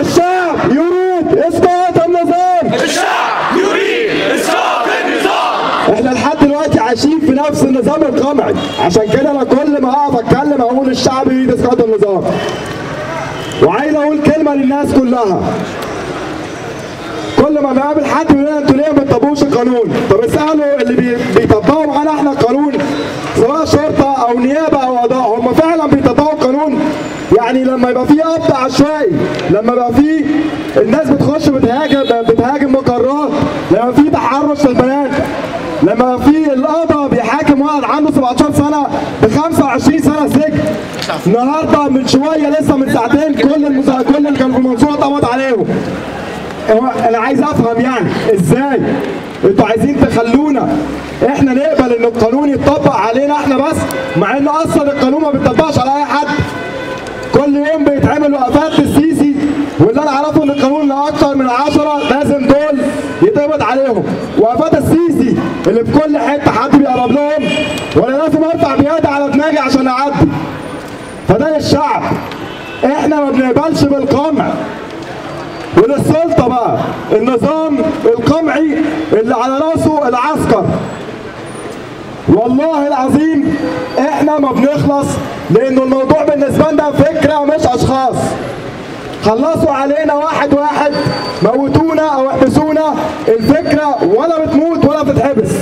الشعب يريد اسقاط النظام. الشعب يريد اسقاط النظام. احنا لحد دلوقتي عايشين في نفس النظام القمعي، عشان كده انا كل ما اقف اتكلم اقول الشعب يريد اسقاط النظام. وعايز اقول كلمه للناس كلها. كل ما بقابل حد بيقول لنا انتوا ليه ما بتطبقوش القانون؟ طب اسالوا اللي بيطبقوا معانا احنا القانون، سواء شرطه او نيابه او قضاء، هم فعلا بيطبقوا القانون؟ يعني لما يبقى في قبض عشوائي، لما يبقى في الناس بتخش بتهاجم مقرات، لما في تحرش للبنات، لما في القضاء بيحاكم واحد عنده 17 سنه ب 25 سنه سجن. النهارده من شويه لسه من ساعتين كل اللي كانوا في المنصوره اتقبض عليهم. انا عايز افهم يعني ازاي انتوا عايزين تخلونا احنا نقبل ان القانون يتطبق علينا احنا بس، مع ان اصلا القانون ما بيتطبقش على اي حد. كل يوم بيتعمل وقفات للسيسي، واللي انا اعرفه ان القانون لاكثر من 10 لازم دول يتقبض عليهم. وقفات السيسي اللي في كل حته حد بيقرب لهم وانا لازم ارفع بيدي على دماغي عشان اعدي. فده للشعب، احنا ما بنقبلش بالقمع. وللسلطه بقى النظام القمعي اللي على راسه العسكر. والله العظيم احنا ما بنخلص، لانه الموضوع بالنسبه لنا فكره مش اشخاص. خلصوا علينا واحد واحد، موتونا او احبسونا، الفكره ولا بتموت ولا بتتحبس.